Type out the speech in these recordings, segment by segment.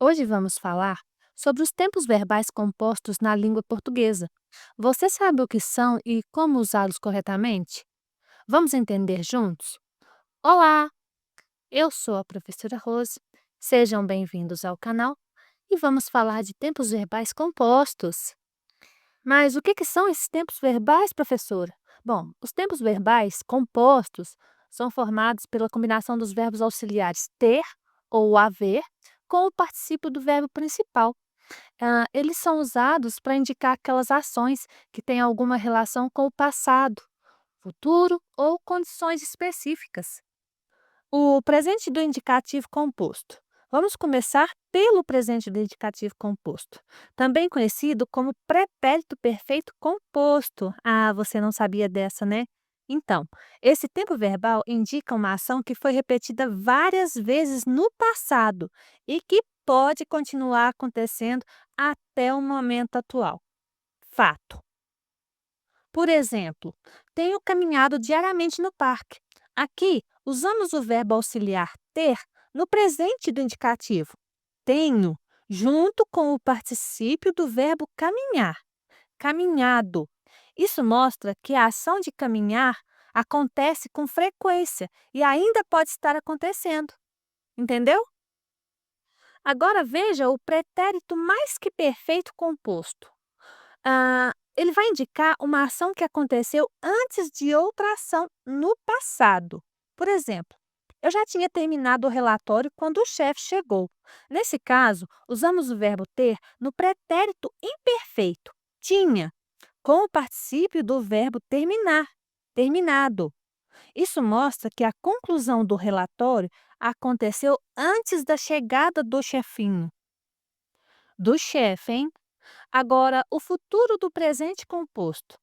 Hoje vamos falar sobre os tempos verbais compostos na língua portuguesa. Você sabe o que são e como usá-los corretamente? Vamos entender juntos? Olá, eu sou a professora Rose. Sejam bem-vindos ao canal e vamos falar de tempos verbais compostos. Mas o que são esses tempos verbais, professora? Bom, os tempos verbais compostos são formados pela combinação dos verbos auxiliares ter ou haver com o particípio do verbo principal. Eles são usados para indicar aquelas ações que têm alguma relação com o passado, futuro ou condições específicas. O presente do indicativo composto. Vamos começar pelo presente do indicativo composto, também conhecido como pretérito perfeito composto. Ah, você não sabia dessa, né? Então, esse tempo verbal indica uma ação que foi repetida várias vezes no passado e que pode continuar acontecendo até o momento atual. Fato. Por exemplo, tenho caminhado diariamente no parque. Aqui, usamos o verbo auxiliar ter no presente do indicativo. Tenho, junto com o particípio do verbo caminhar. Caminhado. Isso mostra que a ação de caminhar acontece com frequência e ainda pode estar acontecendo. Entendeu? Agora veja o pretérito mais que perfeito composto. Ele vai indicar uma ação que aconteceu antes de outra ação no passado. Por exemplo, eu já tinha terminado o relatório quando o chefe chegou. Nesse caso, usamos o verbo ter no pretérito imperfeito, tinha, com o particípio do verbo terminar, terminado. Isso mostra que a conclusão do relatório aconteceu antes da chegada do chefinho, do chefe, hein? Agora, o futuro do presente composto.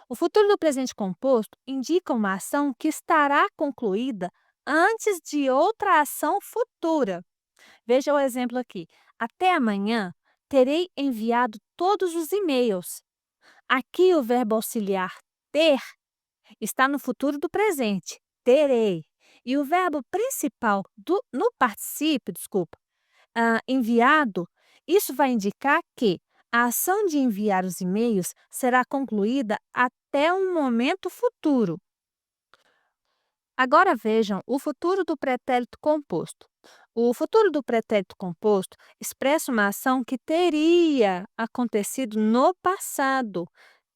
O futuro do presente composto indica uma ação que estará concluída antes de outra ação futura. Veja o exemplo aqui. Até amanhã terei enviado todos os e-mails. Aqui o verbo auxiliar ter está no futuro do presente, terei. E o verbo principal no particípio, desculpa, enviado, isso vai indicar que a ação de enviar os e-mails será concluída até um momento futuro. Agora vejam o futuro do pretérito composto. O futuro do pretérito composto expressa uma ação que teria acontecido no passado,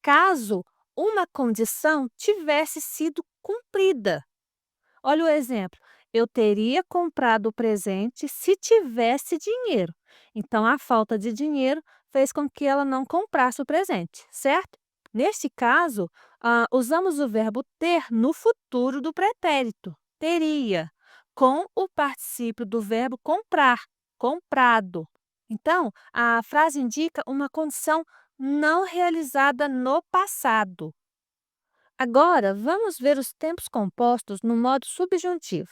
caso uma condição tivesse sido cumprida. Olha o exemplo. Eu teria comprado o presente se tivesse dinheiro. Então, a falta de dinheiro fez com que ela não comprasse o presente, certo? Neste caso, usamos o verbo ter no futuro do pretérito, teria, com o particípio do verbo comprar, comprado. Então, a frase indica uma condição não realizada no passado. Agora, vamos ver os tempos compostos no modo subjuntivo.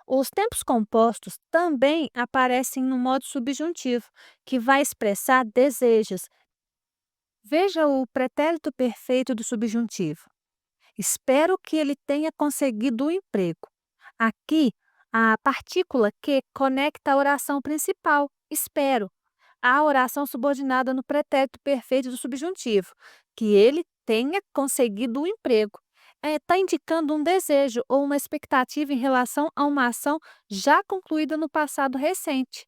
Os tempos compostos também aparecem no modo subjuntivo, que vai expressar desejos. Veja o pretérito perfeito do subjuntivo. Espero que ele tenha conseguido o emprego. Aqui, a partícula que conecta a oração principal, espero, à oração subordinada no pretérito perfeito do subjuntivo, que ele tenha conseguido o emprego. Está indicando um desejo ou uma expectativa em relação a uma ação já concluída no passado recente.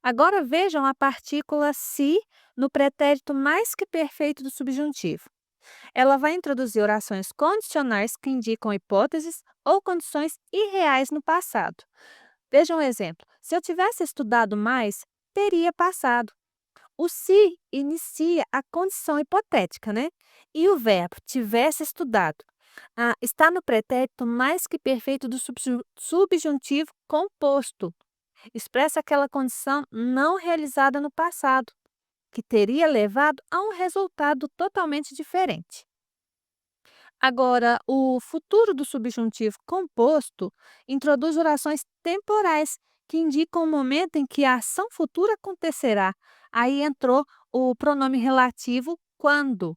Agora vejam a partícula se no pretérito mais que perfeito do subjuntivo. Ela vai introduzir orações condicionais que indicam hipóteses ou condições irreais no passado. Veja um exemplo. Se eu tivesse estudado mais, teria passado. O se inicia a condição hipotética, né? E o verbo tivesse estudado está no pretérito mais que perfeito do subjuntivo composto. Expressa aquela condição não realizada no passado, que teria levado a um resultado totalmente diferente. Agora, o futuro do subjuntivo composto introduz orações temporais, que indicam o momento em que a ação futura acontecerá. Aí entrou o pronome relativo quando.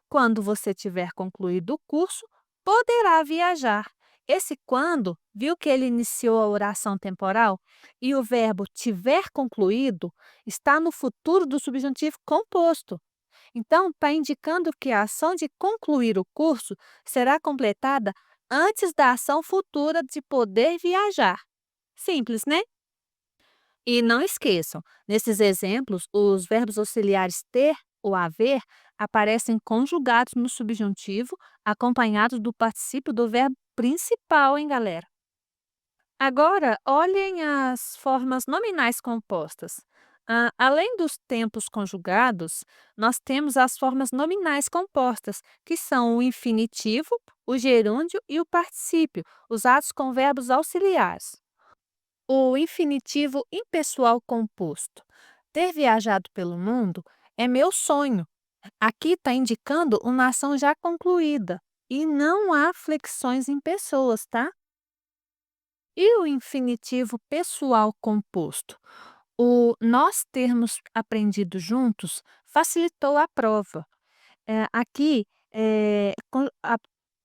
Quando você tiver concluído o curso, poderá viajar. Esse quando Viu que ele iniciou a oração temporal? E o verbo tiver concluído está no futuro do subjuntivo composto. Então, está indicando que a ação de concluir o curso será completada antes da ação futura de poder viajar. Simples, né? E não esqueçam, nesses exemplos, os verbos auxiliares ter ou haver aparecem conjugados no subjuntivo, acompanhados do particípio do verbo principal, hein, galera? Agora, olhem as formas nominais compostas. Além dos tempos conjugados, nós temos as formas nominais compostas, que são o infinitivo, o gerúndio e o particípio, usados com verbos auxiliares. O infinitivo impessoal composto. Ter viajado pelo mundo é meu sonho. Aqui está indicando uma ação já concluída e não há flexões em pessoas, tá? E o infinitivo pessoal composto? O nós termos aprendido juntos facilitou a prova. Aqui,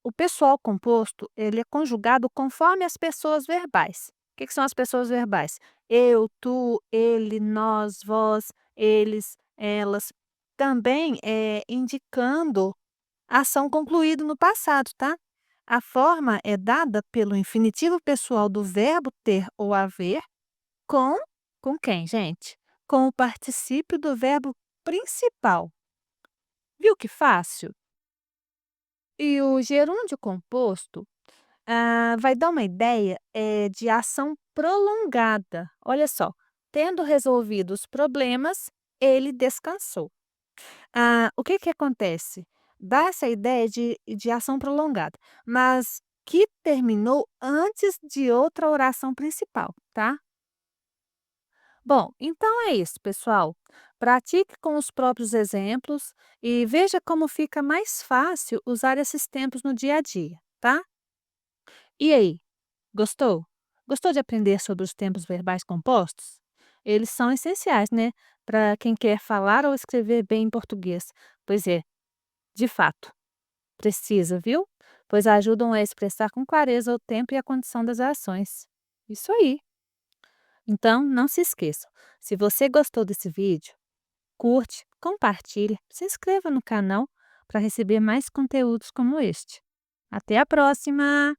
o pessoal composto, ele é conjugado conforme as pessoas verbais. O que que são as pessoas verbais? Eu, tu, ele, nós, vós, eles, elas. Também, indicando ação concluída no passado, tá? A forma é dada pelo infinitivo pessoal do verbo ter ou haver com com quem, gente? Com o particípio do verbo principal. Viu que fácil? E o gerúndio composto, vai dar uma ideia, de ação prolongada. Olha só, tendo resolvido os problemas, ele descansou. O que que acontece? Dá essa ideia de ação prolongada, mas que terminou antes de outra oração principal, tá? Bom, então é isso, pessoal. Pratique com os próprios exemplos e veja como fica mais fácil usar esses tempos no dia a dia, tá? E aí, gostou? Gostou de aprender sobre os tempos verbais compostos? Eles são essenciais, né, para quem quer falar ou escrever bem em português. Pois é, de fato, precisa, viu? Pois ajudam a expressar com clareza o tempo e a condição das ações. Isso aí. Então, não se esqueçam, se você gostou desse vídeo, curte, compartilhe, se inscreva no canal para receber mais conteúdos como este. Até a próxima!